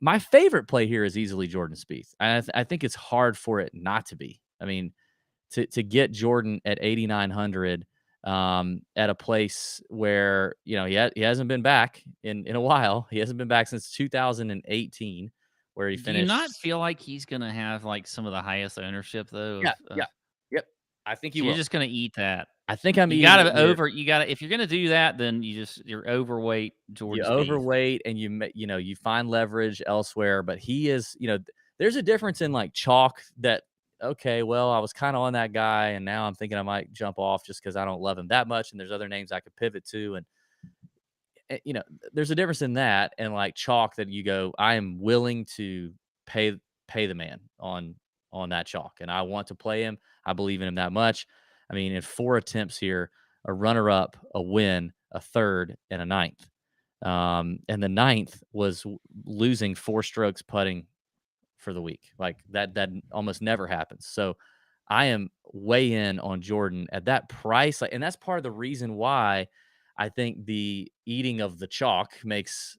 My favorite play here is easily Jordan Spieth. I think it's hard for it not to be. To get Jordan at 8,900, at a place where, you know, he hasn't been back in a while. He hasn't been back since 2018, where he Do you not finished. feel like he's gonna have like some of the highest ownership though? Yeah, yeah, yep. I think he So you're will. just gonna eat that. I think I'm You eating it gotta here. you gotta if you're gonna do that, then you're overweight You Jordan Spieth. overweight and you know, you find leverage elsewhere, but he is, you know, there's a difference in like chalk that, okay, well, I was kind of on that guy and now I'm thinking I might jump off just because I don't love him that much. And there's other names I could pivot to. And, you know, there's a difference in that and like chalk that you go, I am willing to pay the man on that chalk. And I want to play him. I believe in him that much. I mean, in 4 attempts here, a runner up, a win, a third, and a ninth. And the ninth was losing 4 strokes putting for the week. Like that almost never happens. So I am way in on Jordan at that price. Like, and that's part of the reason why I think the eating of the chalk makes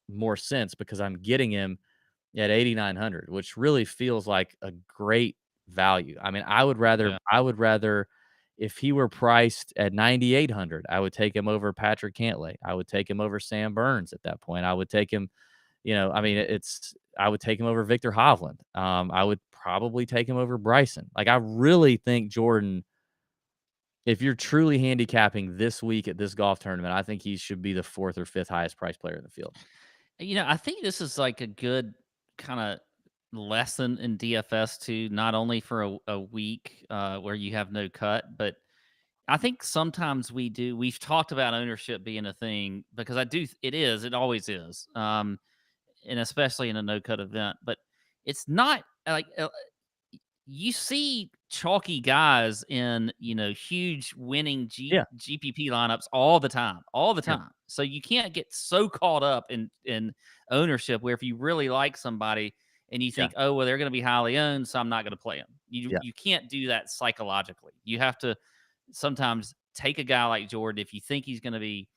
more sense, because I'm getting him at 8,900, which really feels like a great value. I mean, Yeah. I would rather if he were priced at 9,800, I would take him over Patrick Cantlay. I would take him over Sam Burns at that point. I would take him, you know, I mean, I would take him over Victor Hovland. I would probably take him over Bryson. Like, I really think Jordan, if you're truly handicapping this week at this golf tournament, I think he should be the 4th or 5th highest priced player in the field. You know, I think this is like a good kind of lesson in DFS too, not only for a week where you have no cut, but I think sometimes we've talked about ownership being a thing because it always is. And especially in a no cut event, but it's not like you see chalky guys in, you know, huge winning Yeah. GPP lineups all the time, all the Yeah. time. So you can't get so caught up in ownership where if you really like somebody and you think, oh well, they're going to be highly owned, so I'm not going to play them. You can't do that psychologically. You have to sometimes take a guy like Jordan if you think he's going to be,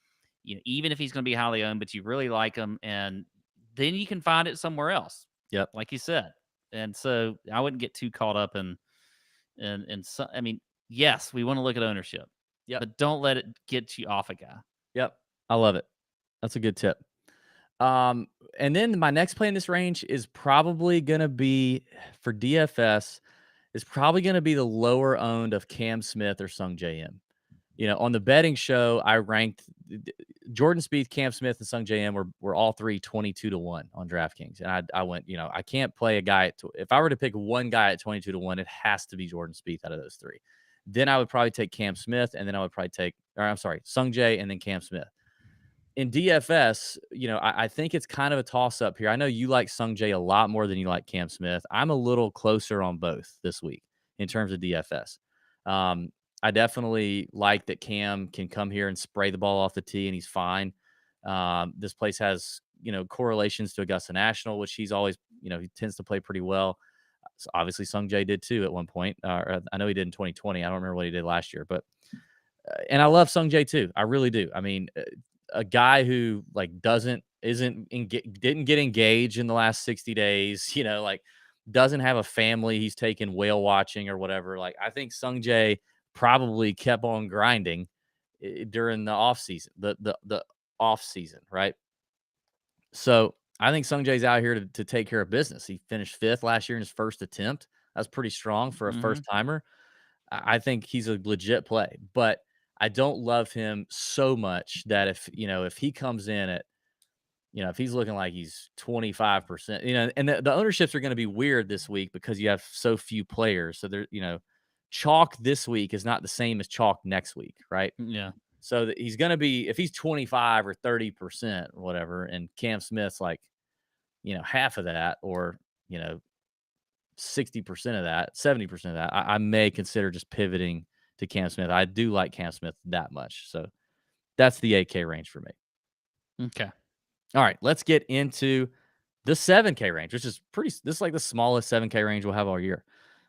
you know, even if he's going to be highly owned, but you really like him, and then you can find it somewhere else. Yep. Like you said. And so I wouldn't get too caught up in so, I mean, yes, we want to look at ownership. Yep. But don't let it get you off a guy. Yep. I love it. That's a good tip. And then my next play in this range is probably going to be for DFS, is probably going to be the lower owned of Cam Smith or Sung J M. You know, on the betting show, I ranked Jordan Spieth, Cam Smith, and Sung J M were all 3 22-1 on DraftKings. And I went, you know, I can't play a guy if I were to pick one guy at 22-1, it has to be Jordan Spieth out of those 3. Then I would probably take Cam Smith, and then I would probably take, or I'm sorry, Sung J and then Cam Smith. In DFS, you know, I think it's kind of a toss up here. I know you like Sung J a lot more than you like Cam Smith. I'm a little closer on both this week in terms of DFS. I definitely like that Cam can come here and spray the ball off the tee and he's fine. This place has, you know, correlations to Augusta National, which he's always, you know, he tends to play pretty well. So obviously Sung J did too at one point. I know he did in 2020. I don't remember what he did last year, but and I love Sung J too. I really do. I mean, a guy who like didn't get engaged in the last 60 days, you know, like doesn't have a family he's taking whale watching or whatever. Like, I think Sung J probably kept on grinding during the off season, the off season, right? So I think Sung Jae's out here to take care of business. He finished 5th last year in his first attempt. That's pretty strong for a first timer. I think he's a legit play, but I don't love him so much that if he comes in at, you know, if he's looking like he's 25%, you know, and the ownerships are going to be weird this week because you have so few players. So there, you know, chalk this week is not the same as chalk next week, right? Yeah. So that he's going to be, if he's 25 or 30% or whatever, and Cam Smith's like, you know, half of that, or, you know, 60% of that, 70% of that, I may consider just pivoting to Cam Smith. I do like Cam Smith that much. So that's the 8K range for me. Okay. All right, let's get into the 7K range, which is this is like the smallest 7K range we'll have all year.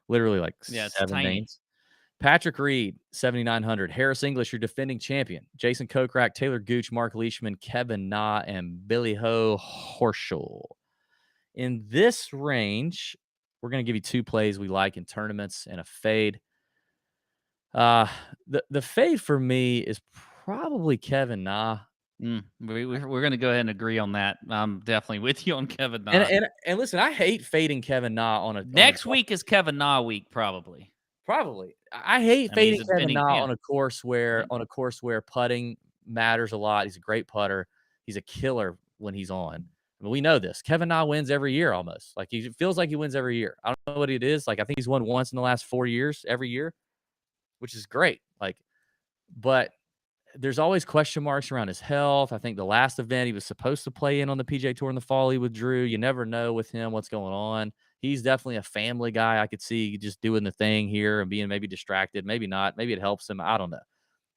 Literally like 7 names. Patrick Reed, 7,900. Harris English, your defending champion. Jason Kokrak, Taylor Gooch, Mark Leishman, Kevin Na, and Billy Ho Horschel. In this range, we're going to give you 2 plays we like in tournaments and a fade. The fade for me is probably Kevin Na. We're going to go ahead and agree on that. I'm definitely with you on Kevin Na. And listen, I hate fading Kevin Na on a Next week is Kevin Na week, probably. Probably. I hate I mean, fading Kevin Na yeah. on a course where putting matters a lot. He's a great putter. He's a killer when he's on. I mean, we know this. Kevin Na wins every year almost. Like he feels like he wins every year. I don't know what it is. Like I think he's won once in the last 4 years every year, which is great. Like, but there's always question marks around his health. I think the last event he was supposed to play in on the PGA Tour in the fall, he withdrew. You never know with him what's going on. He's definitely a family guy. I could see just doing the thing here and being maybe distracted, maybe not. Maybe it helps him. I don't know.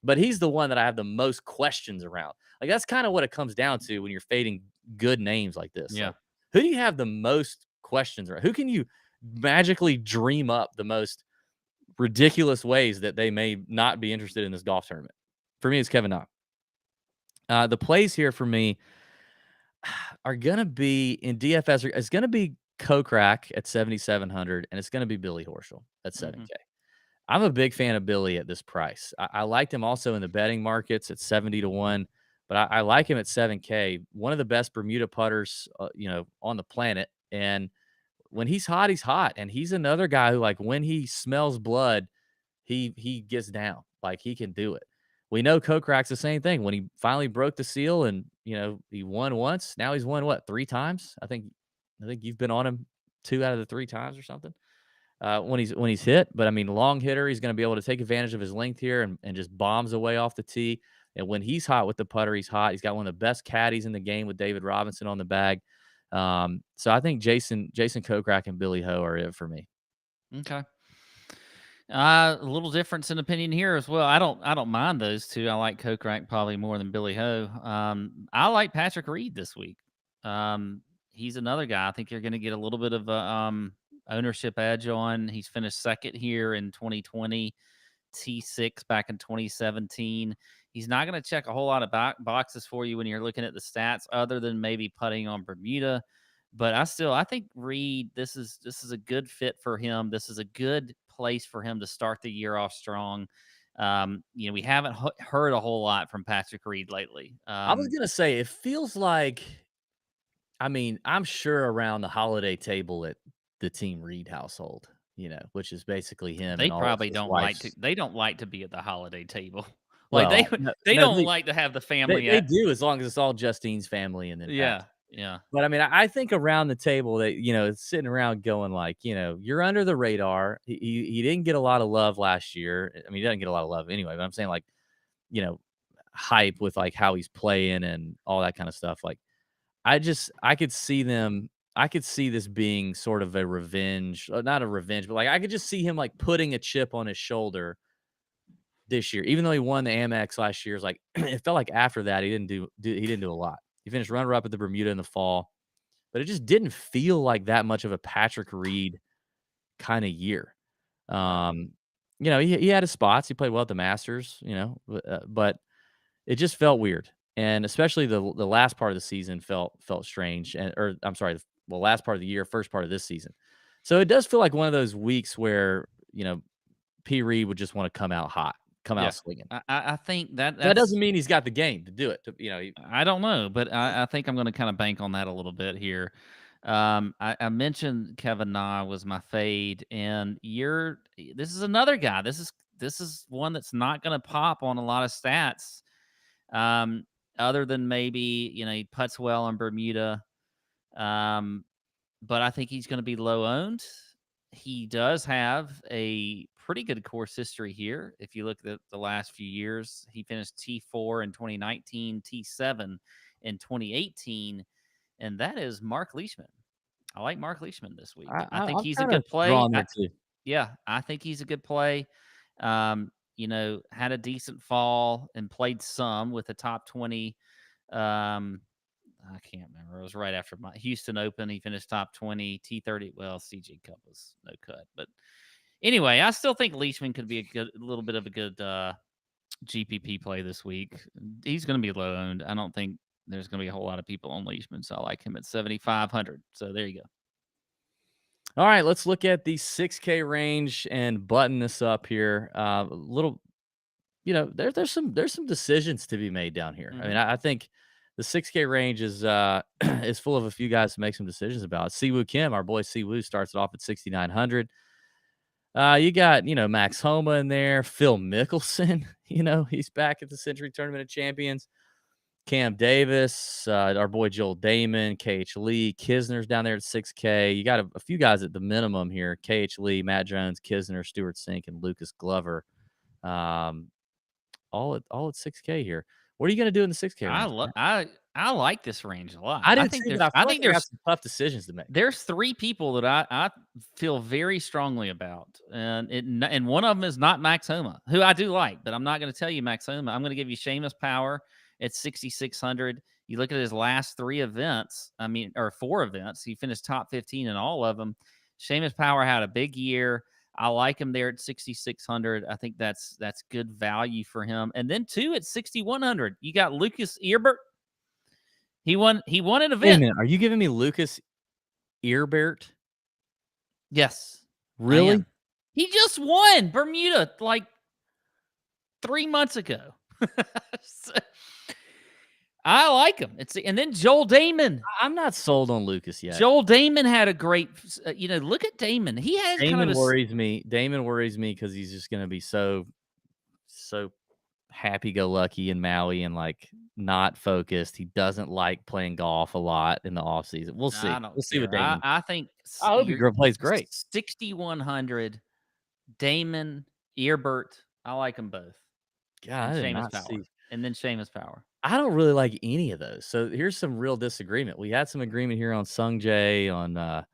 But he's the one that I have the most questions around. Like that's kind of what it comes down to when you're fading good names like this. Yeah. Like, who do you have the most questions around? Who can you magically dream up the most ridiculous ways that they may not be interested in this golf tournament? For me, it's Kevin Na. The plays here for me are going to be in DFS. It's going to be Kokrak at 7,700, and it's going to be Billy Horschel at 7K. I'm a big fan of Billy at this price. I liked him also in the betting markets at 70-1, but I like him at 7K. One of the best Bermuda putters, on the planet. And when he's hot, he's hot. And he's another guy who, like, when he smells blood, he gets down. Like, he can do it. We know Kokrak's the same thing. When he finally broke the seal and, he won once, now he's won, 3 times? I think you've been on him 2 out of the 3 times or something when he's hit. But, I mean, long hitter, he's going to be able to take advantage of his length here and just bombs away off the tee. And when he's hot with the putter, he's hot. He's got one of the best caddies in the game with David Robinson on the bag. So I think Jason Kokrak and Billy Ho are it for me. Okay. A little difference in opinion here as well. I don't mind those two. I like Kokrak probably more than Billy Ho. I like Patrick Reed this week. He's another guy I think you're going to get a little bit of a ownership edge on. He's finished second here in 2020, T6 back in 2017. He's not going to check a whole lot of boxes for you when you're looking at the stats, other than maybe putting on Bermuda. But I think Reed, this is a good fit for him. This is a good place for him to start the year off strong. We haven't heard a whole lot from Patrick Reed lately. I was going to say, it feels like, I mean, I'm sure around the holiday table at the Team Reed household, which is basically him. They and probably don't like to. They don't like to be at the holiday table. Well, Like they don't like to have the family. They do, as long as it's all Justine's family and then Pat's. Yeah. But I mean, I think around the table that it's sitting around going like, you're under the radar. He didn't get a lot of love last year. I mean, he doesn't get a lot of love anyway. But I'm saying, like, hype with like how he's playing and all that kind of stuff. Like, I could see this being sort of a revenge, not a revenge, but like I could just see him like putting a chip on his shoulder this year, even though he won the Amex last year. It's like it felt like after that he didn't do a lot. He finished runner-up at the Bermuda in the fall, but it just didn't feel like that much of a Patrick Reed kind of year. He had his spots. He played well at the Masters, but it just felt weird. And especially the last part of the season felt strange. Last part of the year, first part of this season. So it does feel like one of those weeks where, P. Reed would just want to come out hot. Out swinging. I think that doesn't mean he's got the game to do it. I don't know, but I think I'm going to kind of bank on that a little bit here. I mentioned Kevin Na was my fade, and this is another guy. This is one that's not going to pop on a lot of stats, other than maybe he putts well on Bermuda, but I think he's going to be low owned. He does have a pretty good course history here. If you look at the last few years, he finished T4 in 2019, T7 in 2018, and that is Mark Leishman. I like Mark Leishman this week. I think he's a good play. I think he's a good play. Had a decent fall and played some with the top 20. I can't remember. It was right after my Houston Open. He finished top 20, T30. Well, CJ Cup was no cut. But anyway, I still think Leishman could be a little bit of a good GPP play this week. He's going to be low owned. I don't think there's going to be a whole lot of people on Leishman, so I like him at 7,500. So there you go. All right, let's look at the 6K range and button this up here. A little, there's some decisions to be made down here. I mean, I think the 6K range is is full of a few guys to make some decisions about. Siwoo Kim, our boy Siwoo, starts it off at 6,900. You got, Max Homa in there, Phil Mickelson, he's back at the Sentry Tournament of Champions. Cam Davis, our boy Joel Damon, KH Lee, Kisner's down there at 6K. You got a few guys at the minimum here: KH Lee, Matt Jones, Kisner, Stuart Sink, and Lucas Glover. All at 6K here. What are you going to do in the 6K range? I like this range a lot. I think there's some tough decisions to make. There's 3 people that I feel very strongly about, and one of them is not Max Homa, who I do like, but I'm not going to tell you Max Homa. I'm going to give you Seamus Power at 6,600. You look at his last 3 events, or 4 events. He finished top 15 in all of them. Seamus Power had a big year. I like him there at 6,600. I think that's good value for him. And then 2 at 6,100. You got Lucas Earbert. He won an event. Wait a minute. Are you giving me Lucas Earbert? Yes. Really? He just won Bermuda like 3 months ago. I like him. And then Joel Damon. I'm not sold on Lucas yet. Joel Damon had a great, look at Damon. He has Damon worries me. Damon worries me because he's just going to be so happy-go-lucky in Maui and like not focused. He doesn't like playing golf a lot in the off season. We'll see. We'll see what Damon. I think. I hope he plays great. 6,100. Damon, Earbert. I like them both. God, Seamus Power. And then Seamus Power. I don't really like any of those. So here's some real disagreement. We had some agreement here on Sung Jae, on on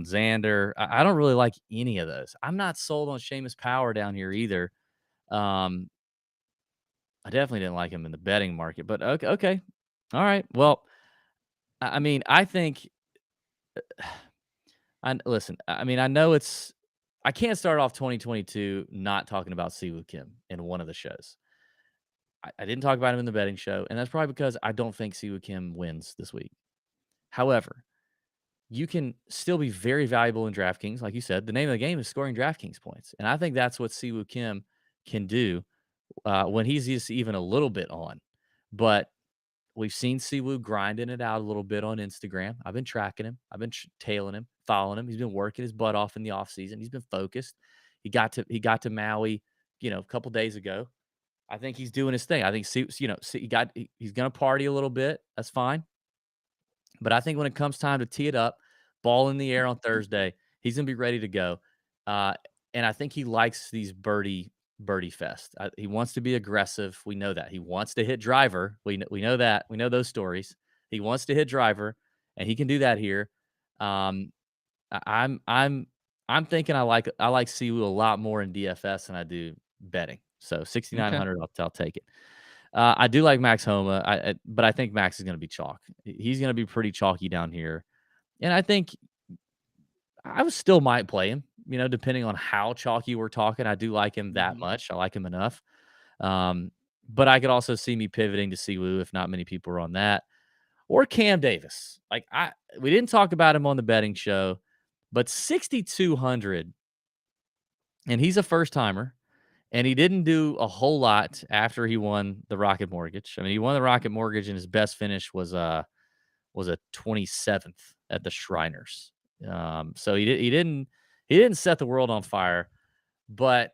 Xander. I don't really like any of those. I'm not sold on Seamus Power down here either. I definitely didn't like him in the betting market, but okay. All right. Well, I mean, I think listen, I mean, I know I can't start off 2022 not talking about Siwoo Kim in one of the shows. I didn't talk about him in the betting show, and that's probably because I don't think Siwoo Kim wins this week. However, you can still be very valuable in DraftKings. Like you said, the name of the game is scoring DraftKings points, and I think that's what Siwoo Kim can do when he's just even a little bit on. But we've seen Siwoo grinding it out a little bit on Instagram. I've been tracking him. I've been tailing him, following him. He's been working his butt off in the offseason. He's been focused. He got to Maui, a couple days ago. I think he's doing his thing. I think he's going to party a little bit. That's fine. But I think when it comes time to tee it up, ball in the air on Thursday, he's going to be ready to go. And I think he likes these birdie fest. He wants to be aggressive. We know that. He wants to hit driver. We know that. We know those stories. He wants to hit driver, and he can do that here. I'm thinking I like Siwoo a lot more in DFS than I do betting. So 6,900, okay. I'll take it. I do like Max Homa, but I think Max is going to be chalk. He's going to be pretty chalky down here. And I think I still might play him, depending on how chalky we're talking. I do like him that much. I like him enough. But I could also see me pivoting to Siwoo if not many people are on that. Or Cam Davis. We didn't talk about him on the betting show, but 6,200, and he's a first-timer. And he didn't do a whole lot after he won the Rocket Mortgage. I mean, he won the Rocket Mortgage, and his best finish was a 27th at the Shriners. So he didn't set the world on fire, but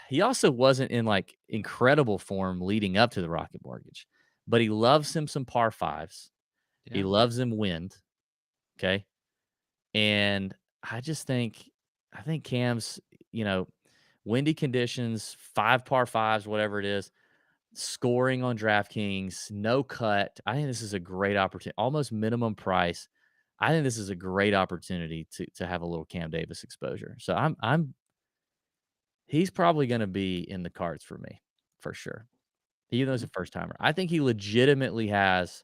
he also wasn't in like incredible form leading up to the Rocket Mortgage. But he loves him some par fives. Yeah. He loves him wind. Okay, and I think Cam's, windy conditions, 5 par fives, whatever it is, scoring on DraftKings, no cut. I think this is a great opportunity, almost minimum price. I think this is a great opportunity to have a little Cam Davis exposure. So he's probably going to be in the cards for me for sure. Even though he's a first timer, I think he legitimately has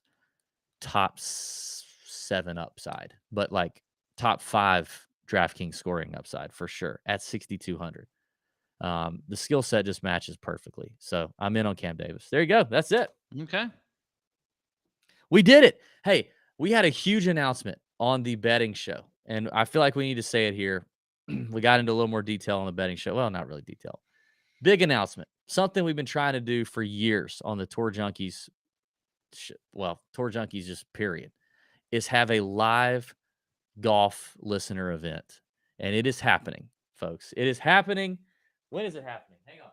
top 7 upside, but like top 5 DraftKings scoring upside for sure at 6,200. The skill set just matches perfectly. So I'm in on Cam Davis. There you go. That's it. Okay. We did it. Hey, we had a huge announcement on the betting show. and I feel like we need to say it here. We got into a little more detail on the betting show. Well, not really detail. Big announcement. Something we've been trying to do for years on the Tour Junkies. Tour Junkies just period, is have a live golf listener event. And it is happening, folks. It is happening. When is it happening? Hang on.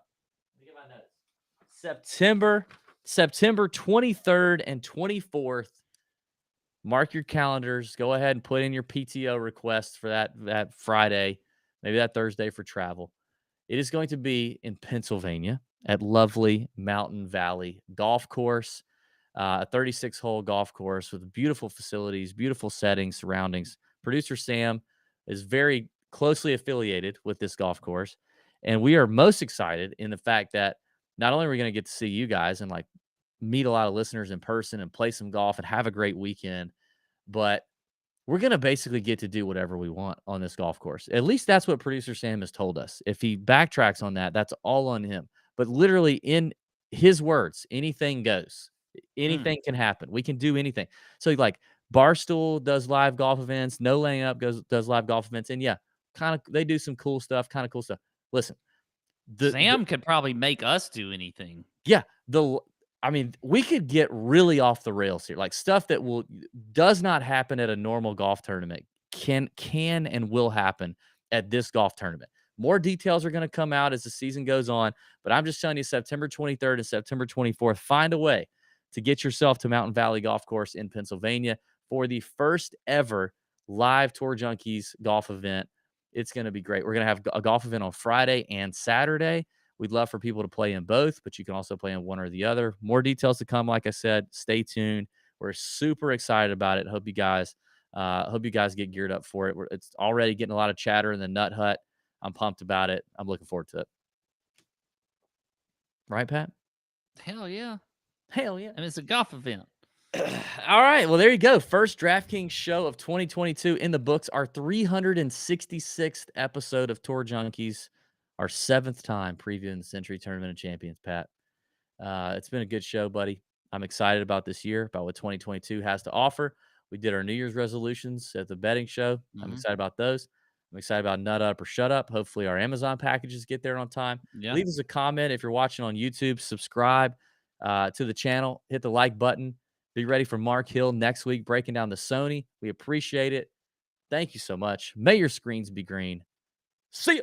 Let me get my notes. September 23rd and 24th. Mark your calendars. Go ahead and put in your PTO requests for that Friday, maybe that Thursday for travel. It is going to be in Pennsylvania at lovely Mountain Valley Golf Course, a 36-hole golf course with beautiful facilities, beautiful settings, surroundings. Producer Sam is very closely affiliated with this golf course, and we are most excited in the fact that not only are we going to get to see you guys and like meet a lot of listeners in person and play some golf and have a great weekend, but we're going to basically get to do whatever we want on this golf course. At least that's what producer Sam has told us. If he backtracks on that, that's all on him. But literally in his words, anything goes. Anything can happen. We can do anything. So like Barstool does live golf events. No Laying Up does live golf events. And yeah, they do some cool stuff, kind of cool stuff. Listen, Sam could probably make us do anything. Yeah. We could get really off the rails here. Like stuff that does not happen at a normal golf tournament can and will happen at this golf tournament. More details are going to come out as the season goes on, but I'm just telling you, September 23rd and September 24th, find a way to get yourself to Mountain Valley Golf Course in Pennsylvania for the first ever live Tour Junkies golf event. It's going to be great. We're going to have a golf event on Friday and Saturday. We'd love for people to play in both, but you can also play in one or the other. More details to come. Like I said, stay tuned. We're super excited about it. Hope you guys get geared up for it. It's already getting a lot of chatter in the Nut Hut. I'm pumped about it. I'm looking forward to it. Right, Pat? Hell yeah. Hell yeah. I mean, it's a golf event. All right. Well, there you go. First DraftKings show of 2022 in the books. Our 366th episode of Tour Junkies. Our 7th time previewing the Sentry Tournament of Champions, Pat. It's been a good show, buddy. I'm excited about this year, about what 2022 has to offer. We did our New Year's resolutions at the betting show. I'm excited about those. I'm excited about Nut Up or Shut Up. Hopefully our Amazon packages get there on time. Yeah. Leave us a comment if you're watching on YouTube. Subscribe to the channel. Hit the like button. Be ready for Mark Hill next week breaking down the Sony. We appreciate it. Thank you so much. May your screens be green. See ya.